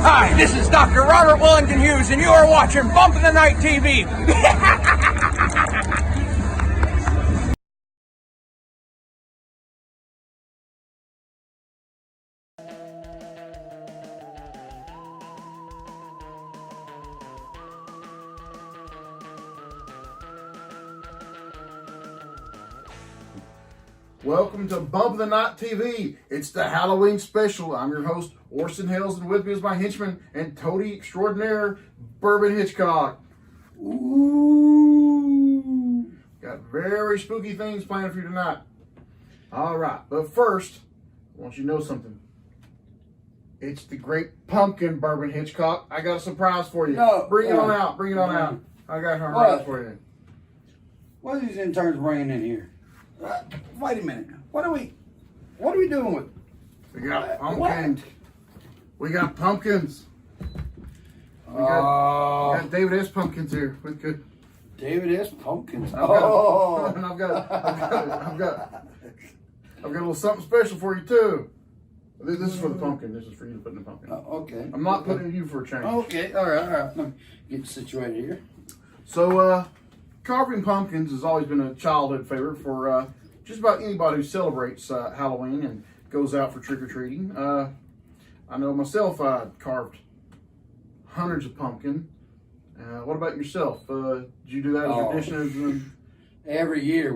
Hi, this is Dr. Robert Wellington Hughes, and you are watching Bump in the Night TV. Welcome to Bump of the Night TV. It's the Halloween special. I'm your host, Orson Hells, and with me is my henchman and toady extraordinaire, Bourbon Hitchcok. Ooh. Got very spooky things planned for you tonight. All right, but first, I want you to know something. It's the great pumpkin, Bourbon Hitchcock. I got a surprise for you. No, Bring it on out. Bring it on out. I got her right for you. What are these interns bringing in here? Wait a minute. What are we doing with? We got pumpkins. We got pumpkins. We got David S. Pumpkins here. With good. David S. Pumpkins. I've got a little something special for you too. This is for the pumpkin. This is for you to put in the pumpkin. Okay. I'm not putting it in you for a change. Okay. All right. Let me get situated here. So, carving pumpkins has always been a childhood favorite for just about anybody who celebrates Halloween and goes out for trick-or-treating. I know myself, I carved hundreds of pumpkin. What about yourself? Did you do that as a tradition? Every year,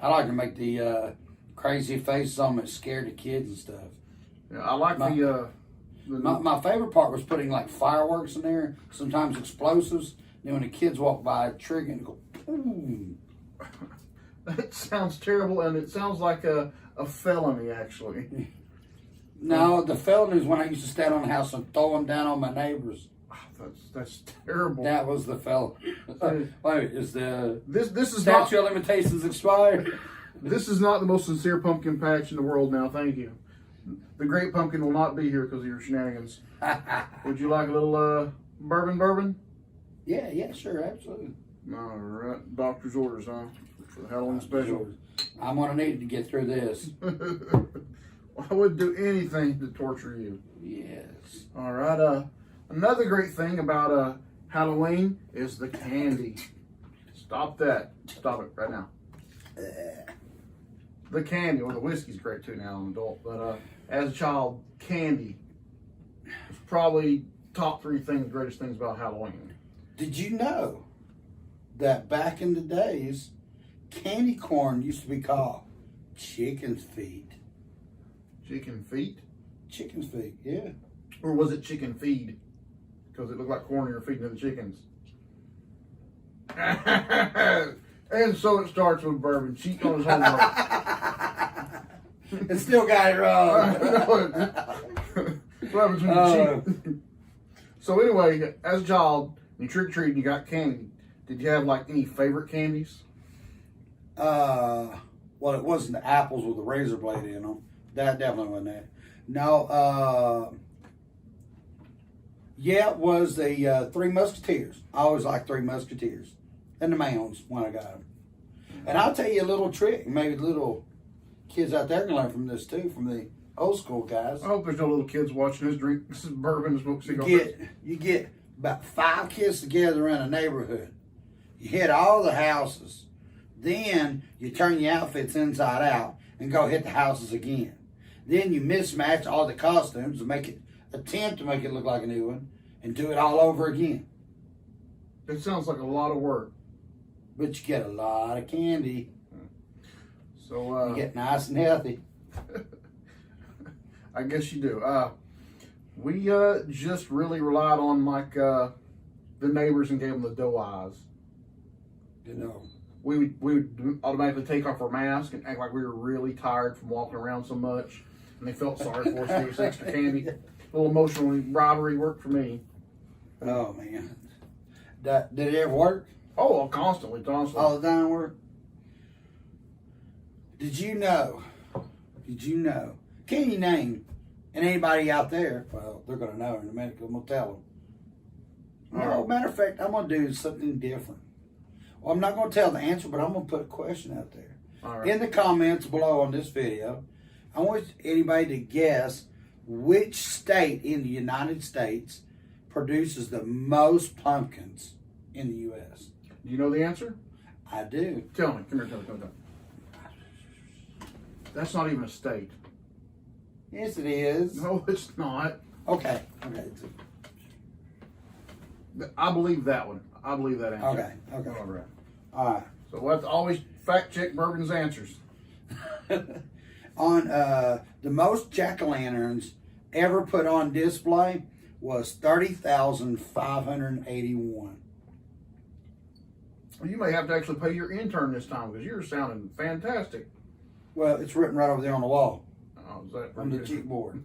I like to make the crazy faces on that scare the kids and stuff. Yeah, I like my favorite part was putting like fireworks in there, sometimes explosives. Then when the kids walk by, trigger and go, boom. That sounds terrible, and it sounds like a felony, actually. No, the felony is when I used to stand on the house and throw them down on my neighbors. That's terrible. That was the felony. Wait, is the this is statute not, of limitations expired? This is not the most sincere pumpkin patch in the world now, thank you. The great pumpkin will not be here because of your shenanigans. Would you like a little bourbon? Yeah, sure, absolutely. All right, doctor's orders, huh? For the Halloween special. I'm gonna need to get through this. I would do anything to torture you. Yes. All right. Another great thing about Halloween is the candy. Stop that. Stop it right now. The candy, well, the whiskey's great too now. I'm an adult, but as a child, candy is probably top three greatest things about Halloween. Did you know that back in the days, candy corn used to be called chicken's feet? Chicken feet? Chicken's feet, yeah. Or was it chicken feed? Because it looked like corn you're feeding to the chickens. And so it starts with Bourbon cheating on his homework. It still got it wrong. What happens when you cheat? So anyway, as a child, you trick-or-treating, you got candy. Did you have like any favorite candies? Well, it wasn't the apples with the razor blade in them. That definitely wasn't that. No, yeah, it was the Three Musketeers. I always liked Three Musketeers. And the Mounds when I got them. And I'll tell you a little trick. Maybe little kids out there can learn from this too, from the old school guys. I hope there's no little kids watching this drink this is bourbon and smoke cigarettes. You get about 5 kids together in a neighborhood. You hit all the houses. Then you turn your outfits inside out and go hit the houses again. Then you mismatch all the costumes to attempt to make it look like a new one and do it all over again. It sounds like a lot of work. But you get a lot of candy. So you get nice and healthy. I guess you do. We just really relied on like the neighbors and gave them the doe eyes. You know. We would automatically take off our mask and act like we were really tired from walking around so much, and they felt sorry for us to give us extra candy. A little emotional rivalry worked for me. Oh man, did it ever work? Oh, constantly. All the time work. Did you know? Can you name, and anybody out there? Well, they're gonna know in a minute. I'm gonna tell them. No, matter of fact, I'm gonna do something different. Well, I'm not going to tell the answer, but I'm going to put a question out there. All right. In the comments below on this video, I want anybody to guess which state in the United States produces the most pumpkins in the U.S.? Do you know the answer? I do. Tell me. Come here, tell me. That's not even a state. Yes, it is. No, it's not. Okay. I believe that one. I believe that answer. Okay. All right. All right. So we'll have to always fact check Bourbon's answers. On the most jack-o'-lanterns ever put on display was 30,581. Well, you may have to actually pay your intern this time because you're sounding fantastic. Well, it's written right over there on the wall. Oh, is that On the good? cheap board.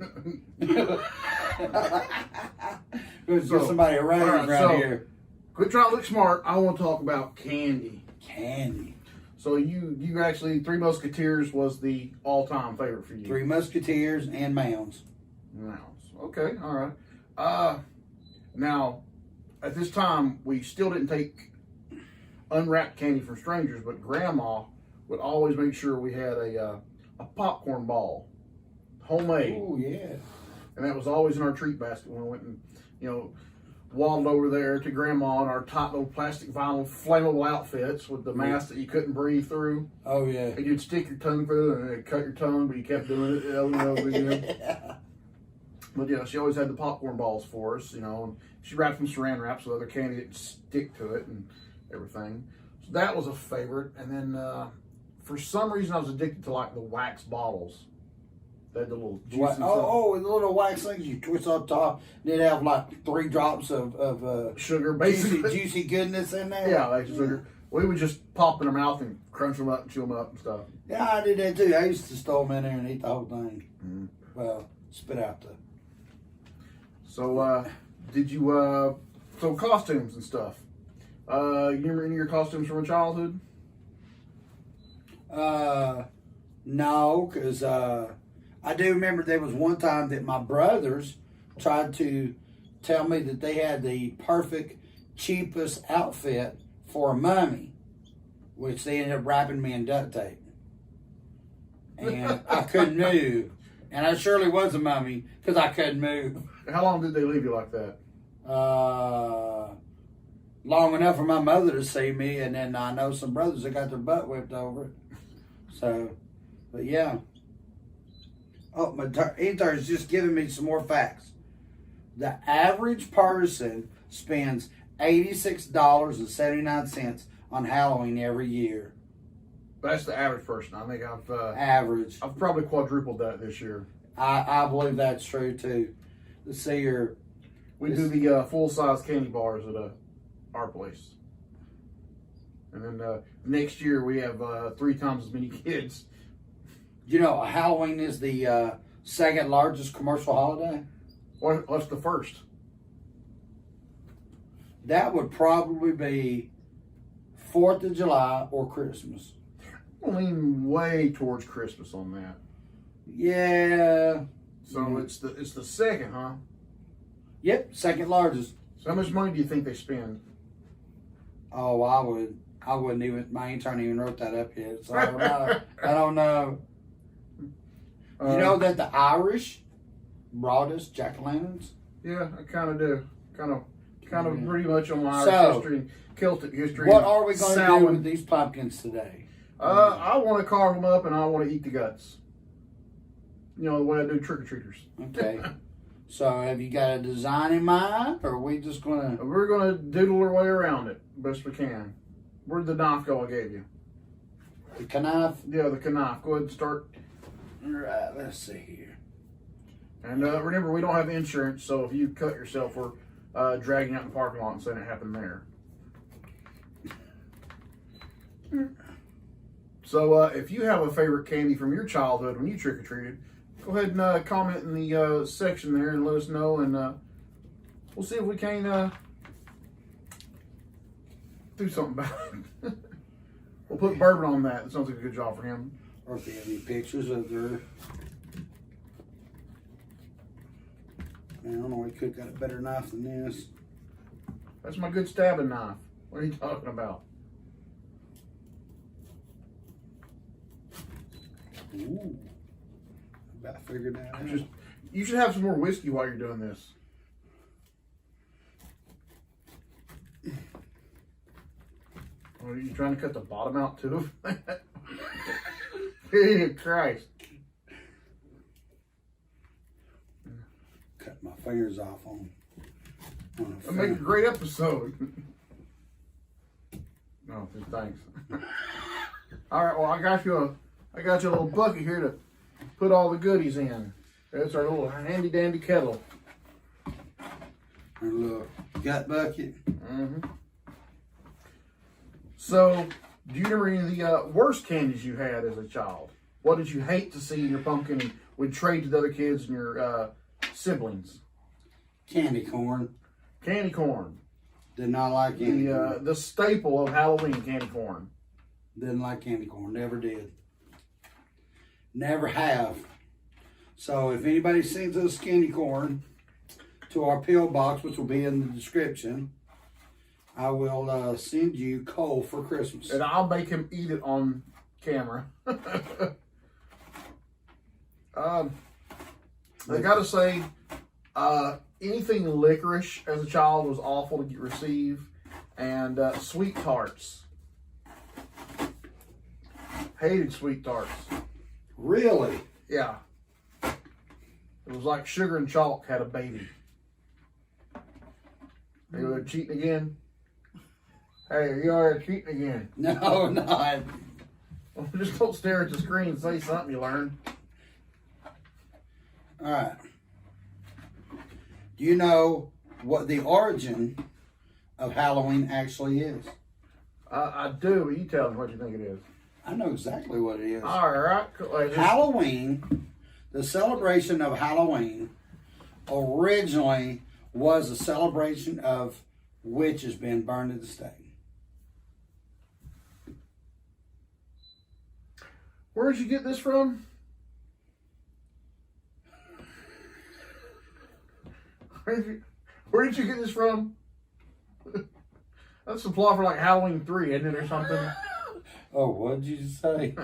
Let's give somebody a raise around here. Quit trying to look smart. I want to talk about candy. Candy. So you actually, Three Musketeers was the all-time favorite for you. Three Musketeers and Mounds. Mounds. Okay, all right. Now, at this time, we still didn't take unwrapped candy from strangers, but Grandma would always make sure we had a popcorn ball, homemade. Oh, yeah. And that was always in our treat basket when we went and, waddled over there to Grandma in our tight little plastic vinyl flammable outfits with the mask that you couldn't breathe through. Oh, yeah. And you'd stick your tongue through and it'd cut your tongue, but you kept doing it over and over again. But she always had the popcorn balls for us, and she wrapped them saran wrap so other candy didn't stick to it and everything. So that was a favorite. And then for some reason I was addicted to like the wax bottles. They had the little juice and stuff. Oh, the little wax things you twist up top. They'd have like 3 drops of sugar, basically. juicy goodness in there. Yeah, like sugar. We would just pop in our mouth and crunch them up and chew them up and stuff. Yeah, I did that too. I used to store them in there and eat the whole thing. Mm-hmm. Well, spit out the. So, did you, so costumes and stuff. You remember any of your costumes from your childhood? No, because I do remember there was one time that my brothers tried to tell me that they had the perfect, cheapest outfit for a mummy, which they ended up wrapping me in duct tape. And I couldn't move. And I surely was a mummy because I couldn't move. How long did they leave you like that? Long enough for my mother to see me, and then I know some brothers that got their butt whipped over it. So, but yeah. Oh, my intern's just giving me some more facts. The average person spends $86.79 on Halloween every year. That's the average person. I think Average. I've probably quadrupled that this year. I believe that's true too. Let's see here. We do the full-size candy bars at our place. And then next year we have 3 times as many kids. Halloween is the second largest commercial holiday. What's the first? That would probably be 4th of July or Christmas. I lean way towards Christmas on that. Yeah. So it's the second, huh? Yep, second largest. So how much money do you think they spend? Oh, I wouldn't even. My intern even wrote that up yet, so I don't know. I don't know. You know that the Irish brought us jack-o'-lanterns? Yeah, I kind of do. Kind of pretty much on my Irish history, Celtic history. What are we going to do with these pumpkins today? I want to carve them up and I want to eat the guts. The way I do trick-or-treaters. Okay. So have you got a design in mind, or are we just going to... We're going to doodle our way around it best we can. Where'd the knife go I gave you? The knife? Yeah, the knife. Go ahead and start. All right, let's see here. And remember, we don't have insurance, so if you cut yourself, we're dragging out in the parking lot and saying it happened there. So if you have a favorite candy from your childhood when you trick-or-treated, go ahead and comment in the section there and let us know, and we'll see if we can do something about it. We'll put Bourbon on that. That sounds like a good job for him. Or if they have any pictures of their... I don't know, we could got a better knife than this. That's my good stabbing knife. What are you talking about? Ooh. About figured that out. You should have some more whiskey while you're doing this. Are you trying to cut the bottom out too? Jesus Christ. Cut my fingers off on That'll make a great episode. No, thanks. All right, well, I got you a little bucket here to put all the goodies in. That's our little handy dandy kettle. Our little gut bucket. Mm-hmm. So, do you remember any of the worst candies you had as a child? What did you hate to see in your pumpkin and would trade to the other kids and your siblings? Candy corn. Candy corn. Did not like candy corn. The staple of Halloween, candy corn. Didn't like candy corn. Never did. Never have. So if anybody sends us candy corn to our P.O. box, which will be in the description, I will send you coal for Christmas. And I'll make him eat it on camera. I gotta say, anything licorice as a child was awful to receive, and sweet tarts. Hated sweet tarts. Really? Yeah. It was like sugar and chalk had a baby. Hey, they're cheating again. Hey, you are cheating again. No, not. Just don't stare at the screen and say something you learned. All right. Do you know what the origin of Halloween actually is? I do, but you tell me what you think it is. I know exactly what it is. All right. Cool. Halloween, the celebration of Halloween, originally was a celebration of witches being burned at the stake. Where did you get this from? Where did you get this from? That's the plot for like Halloween 3, isn't it, or something? Oh, what did you say?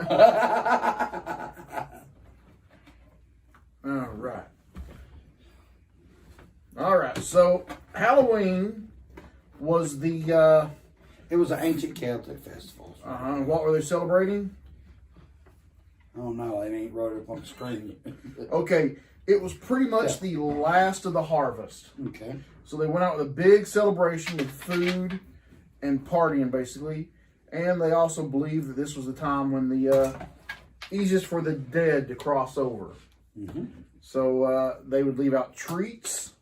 All right. So Halloween was the. It was an ancient Celtic festival. What were they celebrating? I don't know. They ain't wrote it up on the screen. Okay, it was pretty much the last of the harvest. Okay. So they went out with a big celebration with food and partying, basically. And they also believed that this was the time when the easiest for the dead to cross over. Mm-hmm. So they would leave out treats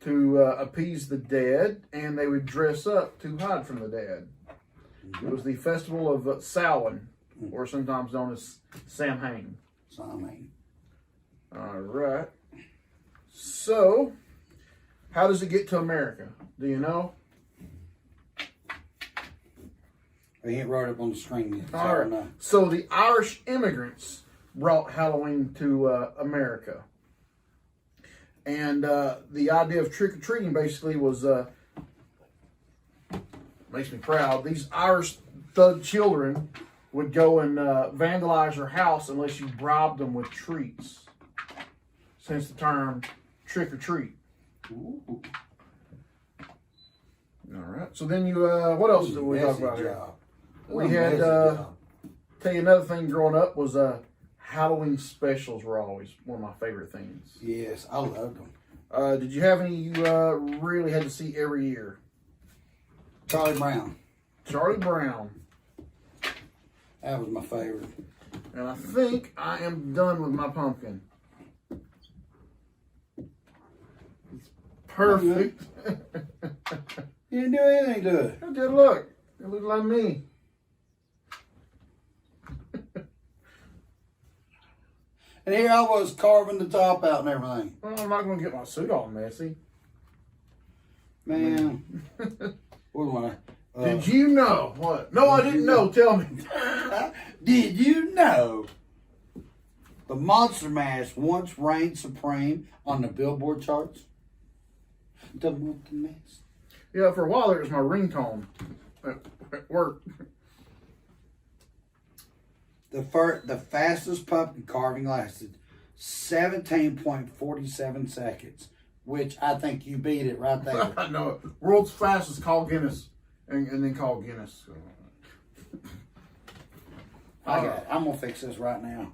to appease the dead, and they would dress up to hide from the dead. Mm-hmm. It was the festival of Samhain, or sometimes known as Samhain. Samhain. All right. So, how does it get to America? Do you know? They ain't wrote up on the screen yet. So All right. So the Irish immigrants brought Halloween to America. And the idea of trick-or-treating basically was, makes me proud, these Irish thug children would go and vandalize your house unless you bribed them with treats. Since the term trick-or-treat. Ooh. All right. So then you, what else did we talk about here? We had, tell you another thing growing up was Halloween specials were always one of my favorite things. Yes, I loved them. Did you have any you really had to see every year? Charlie Brown. Charlie Brown. That was my favorite. And I think I am done with my pumpkin. It's perfect. You didn't do anything to it. I did look. It looked like me. And here I was carving the top out and everything. Well, I'm not going to get my suit all messy. Man. What am I? Did you know? What? No, I didn't know. Tell me. Did you know the Monster Mash once reigned supreme on the Billboard charts? The Monster Mash. Yeah, for a while there was my ringtone at work. The fastest pumpkin carving lasted 17.47 seconds, which I think you beat it right there. I know. World's fastest, call Guinness. And then call Guinness. I got it. I'm going to fix this right now.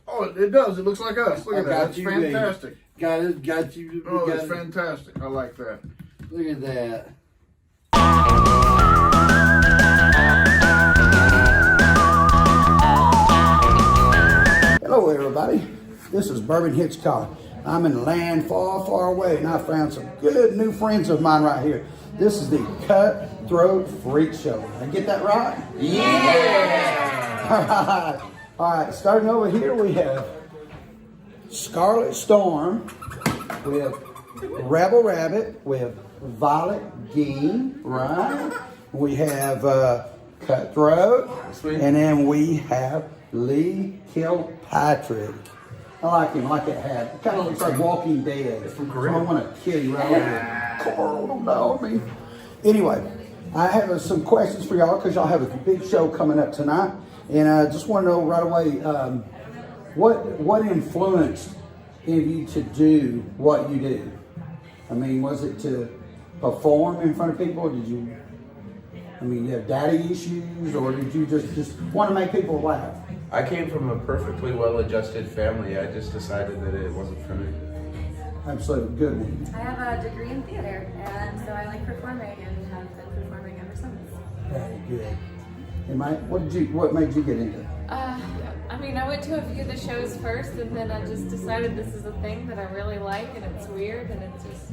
Oh, it does. It looks like us. Look at that. That's fantastic. Got you. Oh, that's fantastic. I like that. Look at that. Hello, everybody. This is Bourbon Hitchcok. I'm in a land far, far away, and I found some good new friends of mine right here. This is the Cutthroat Freak Show. Did I get that right? Yeah! All right. Starting over here, we have Scarlet Storm with Rebel Rabbit with Violet Dean, right? We have Cutthroat, and then we have Lee Kilpatrick. I like him, I like that hat. It kind of looks like Walking Dead. It's from Korea. So I want to kill you right over. Carl, don't know me. Anyway, I have some questions for y'all because y'all have a big show coming up tonight. And I just want to know right away, what influenced any of you to do what you do? I mean, was it to perform in front of people? Or did you have daddy issues? Or did you just want to make people laugh? I came from a perfectly well-adjusted family. I just decided that it wasn't for me. Absolutely, good one. I have a degree in theater, and so I like performing and have been performing ever since. Very good. And Mike, what made you get into it? I went to a few of the shows first, and then I just decided this is a thing that I really like, and it's weird, and it's just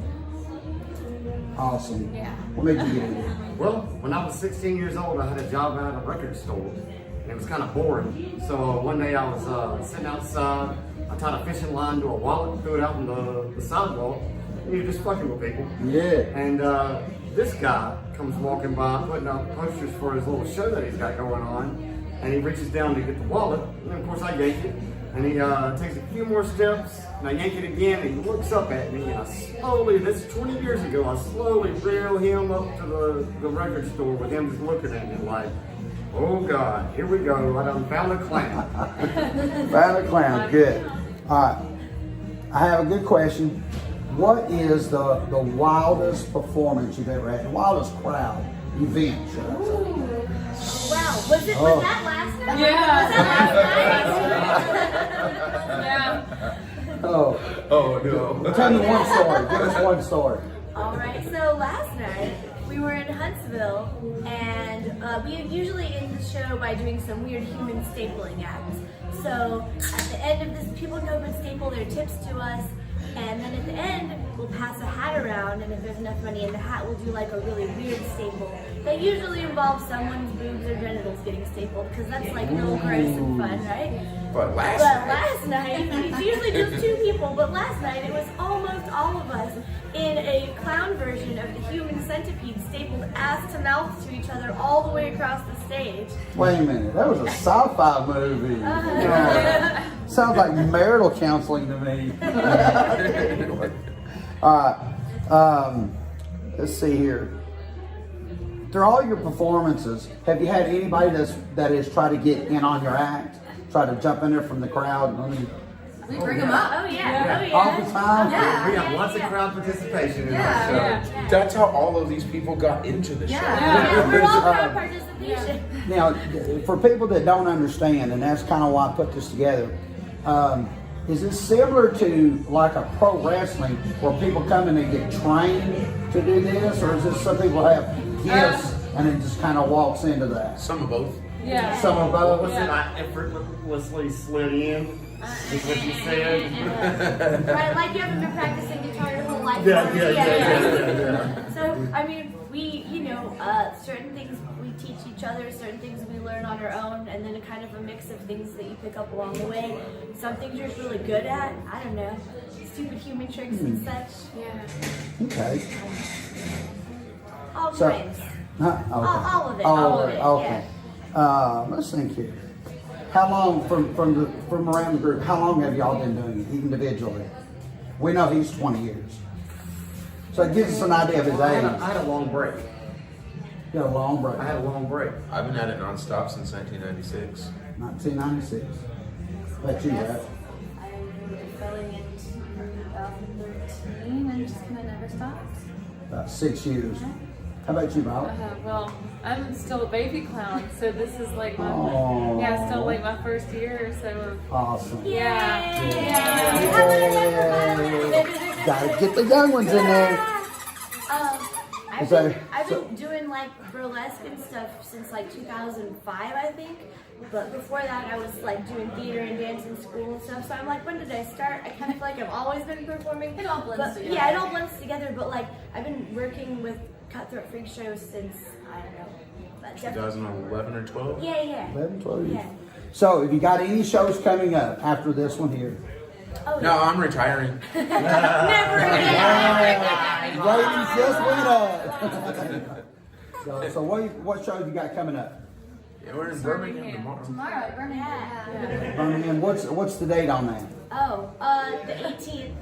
Awesome. Yeah. What made you get into it? Well, when I was 16 years old, I had a job at a record store, and it was kind of boring. So one day I was sitting outside, I tied a fishing line to a wallet and threw it out on the sidewalk, and you're just fucking with people. Yeah. And this guy comes walking by, putting out posters for his little show that he's got going on, and he reaches down to get the wallet, and of course I yank it, and he takes a few more steps, and I yank it again, and he looks up at me, and I slowly, this is 20 years ago, I slowly reel him up to the record store with him just looking at me like, oh God, here we go, I done found a clown. Found a clown, good. All right, I have a good question. What is the wildest performance you've ever had? The wildest crowd event, should I say? Wow, was that last night? Yeah. Was that last night? yeah. Oh no. Tell me one story. Give us one story. All right, so last night we were in Huntsville, and we usually end the show by doing some weird human stapling acts. So at the end of this, people come and staple their tips to us, and then at the end, we'll pass a hat around, and if there's enough money in the hat, we'll do like a really weird staple that usually involves someone's boobs or genitals getting stapled, because that's like real gross and fun, right? But last Last night, it's usually just two people, but last night it was almost all of us in a clown version of the human centipede stapled ass to mouth to each other all the way across the stage. Wait a minute, that was a sci-fi movie. Sounds like marital counseling to me. All right, let's see here. Through all your performances, have you had anybody that has tried to get in on your act? Try to jump in there from the crowd? We bring them up. Oh yeah. All the time? Yeah. We have lots of crowd participation in our show. Yeah. That's how all of these people got into the show. Yeah, we're all crowd participation. Now, for people that don't understand, and that's kind of why I put this together, is it similar to like a pro wrestling where people come in and get trained to do this, or is this some people have gifts and it just kind of walks into that? Some of both. Yeah. Some of both. Was it I effortlessly slid in? Is what you said? Right, like you haven't been practicing guitar your whole life. Yeah. So, we, certain things we teach each other, certain things we learn on our own, and then a kind of a mix of things that you pick up along the way. Some things you're just really good at, I don't know, stupid human tricks and such. Yeah. Okay. All So- kinds. Huh? Okay. All of it. Okay. Let's think here. How long from around the group? How long have y'all been doing it individually? We know he's 20 years, so it gives us an idea of his I age. had a long break. Got a long break. I had a long break. I've been at it nonstop since 1996. 1996. But you, right? I moved to Philly in 2013 and just kind of never stopped. About 6 years. How about you, Bob? Well, I'm still a baby clown, so this is like my Oh. still like my first year or so of Awesome. yeah. Gotta get the young ones in there. I've So- been doing like burlesque and stuff since like 2005, I think. But before that, I was like doing theater and dance in school and stuff. So I'm like, when did I start? I kind of feel like I've always been performing. It all blends together. Yeah, it all blends together. But like, I've been working with Cutthroat Freak shows since, I don't know. But definitely- 2011 or 12? Yeah. 11, 12 years. Yeah. So, have you got any shows coming up after this one here? Oh, No, I'm retiring. Never again. Ratings just went up. so what shows you got coming up? Yeah, we're in Birmingham tomorrow. Tomorrow, Birmingham. Birmingham. What's the date on that? Oh, the 18th.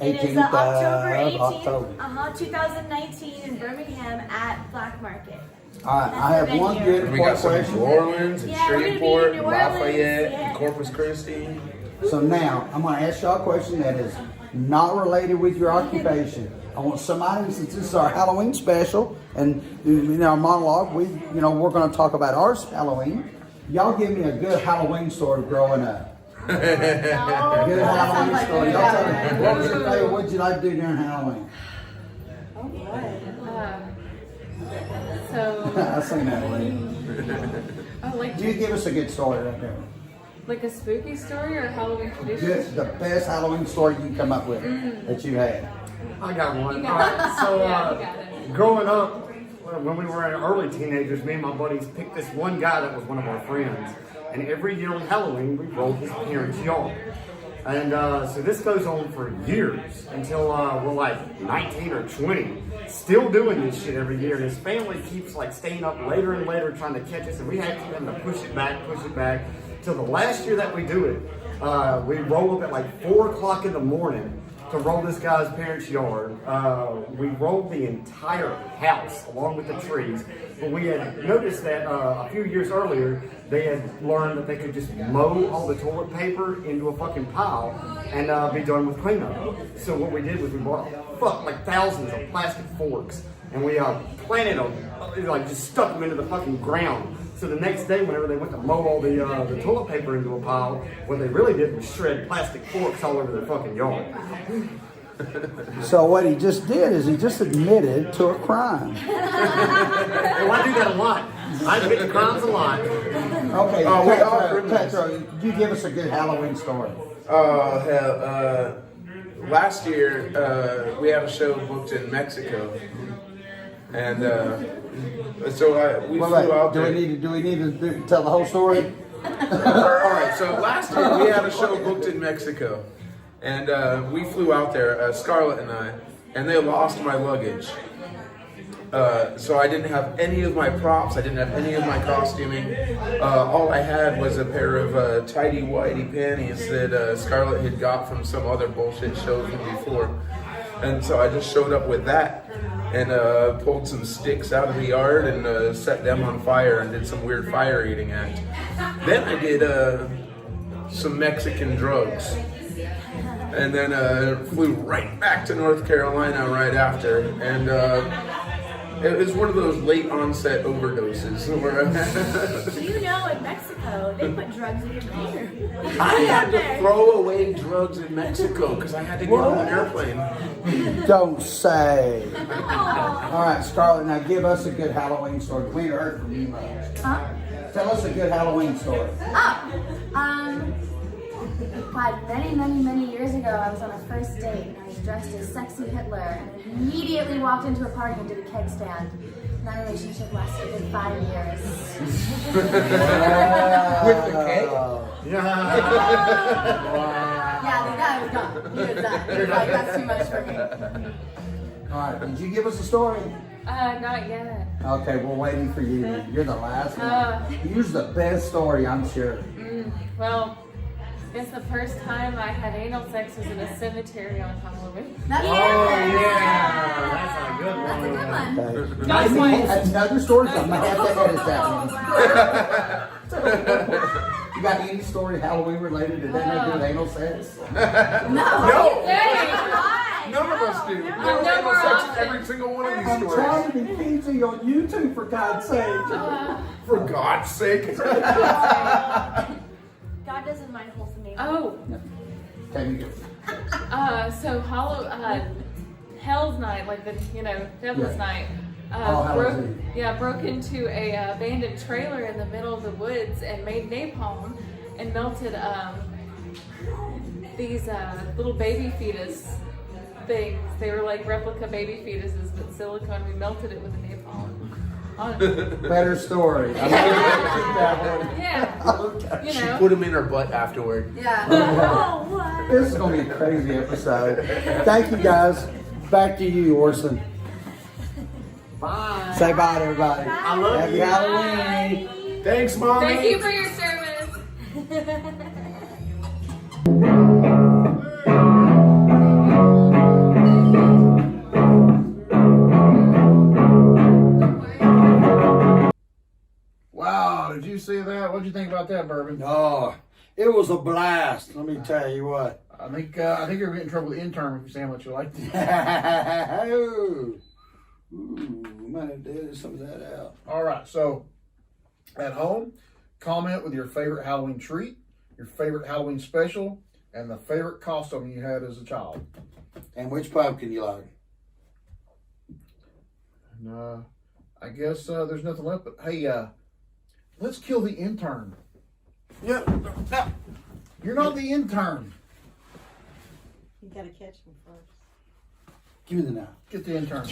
It is 18th October of 18th, October. 2019 in Birmingham at Black Market. All right, That's I have the one venue. good We got some in question. New Orleans, and Yeah, we're gonna be in Shreveport, New Orleans, Lafayette, yeah. and Corpus Christi. So now I'm going to ask y'all a question that is not related with your occupation. I want somebody, since this is our Halloween special, and in our monologue, we're going to talk about our Halloween. Y'all give me a good Halloween story growing up. A good Halloween story. Y'all tell me, what was your favorite? What did you like to do during Halloween? So I seen that one. like You give us a good story right there. like a spooky story or Halloween tradition? Good, the best Halloween story you can come up with that you had. I got one. You All got right, it. so Yeah, you got it. growing up, when we were early teenagers, me and my buddies picked this one guy that was one of our friends. And every year on Halloween, we rolled his parents' yard. And so this goes on for years until we're like 19 or 20, still doing this shit every year. And his family keeps like staying up later and later trying to catch us, and we had to keep having to push it back, till the last year that we do it. We roll up at like 4 o'clock in the morning to roll this guy's parents' yard. We rolled the entire house along with the trees, but we had noticed that a few years earlier they had learned that they could just mow all the toilet paper into a fucking pile and be done with cleanup. So what we did was we bought like thousands of plastic forks and we planted them, like just stuck them into the fucking ground. So the next day, whenever they went to mow all the toilet paper into a pile, what they really did was shred plastic forks all over their fucking yard. So what he just did is he just admitted to a crime. Well, I do that a lot. I admit to crimes a lot. Okay, Oh, we all criminals. Petro, you give us a good Halloween story. Oh, hell. Last year, we had a show booked in Mexico. And so we Wait, flew out do there. we need to tell the whole story? All right, so last year we had a show booked in Mexico. And we flew out there, Scarlett and I, and they lost my luggage. So I didn't have any of my props. I didn't have any of my costuming. All I had was a pair of tidy whitey panties that Scarlett had got from some other bullshit show from before. And so I just showed up with that and pulled some sticks out of the yard and set them on fire and did some weird fire eating act. Then I did some Mexican drugs. And then flew right back to North Carolina right after. And it was one of those late onset overdoses. Where You know, in Mexico, they put drugs in your beer. I had to throw away drugs in Mexico because I had to get on an airplane. Don't say. All right, Scarlett, now give us a good Halloween story. We ain't heard from you much. Huh? Tell us a good Halloween story. God, many years ago, I was on a first date and I was dressed as sexy Hitler and immediately walked into a party and did a keg stand. And that relationship lasted a good 5 years. With the cake? Yeah, the guy was gone. He was done. He was like, that's too much for me. All right, did you give us a story? Not yet. Okay, we're waiting for you. You're the last one. Yours the best story, I'm sure. Well, I guess the first time I had anal sex was in a cemetery on Halloween. That's That's a good one. That's a good one. That's why- Another story, I'm gonna have to edit that one. got any story Halloween related that doesn't have to do with anal sex? No, Why? none of us do. No. There's No anal more sex in often. every single one of these I'm stories. trying to be PG on YouTube, for God's sake. For God's sake. God doesn't mind wholesome names. Oh, Okay, you go. so Hell's Night, like the Devil's Yeah. Night. Hallow's Eve. Broke into a abandoned trailer in the middle of the woods and made napalm and melted these little baby fetus things. They were like replica baby fetuses, but silicone. We melted it with a napalm. Better story. I'm gonna keep that one. Yeah, Okay. you know. Put him in her butt afterward. Yeah. Oh, what? This is gonna be a crazy episode. Thank you guys. Back to you, Orson. Bye. Say bye to everybody. I love Happy you. Halloween. Thanks, Mommy. Thank you for your service. Wow, did you see that? What'd you think about that, Bourbon? Oh, it was a blast. Let me tell you what. I think you're gonna get in trouble with the intern if you say how much you like it. Ooh, might have to edit some of that out. All right, so at home, comment with your favorite Halloween treat, your favorite Halloween special, and the favorite costume you had as a child. And which pumpkin you like? And I guess there's nothing left. But hey, let's kill the intern. Yeah. You're not the intern. You gotta catch me first. Give me the knife. Get the intern.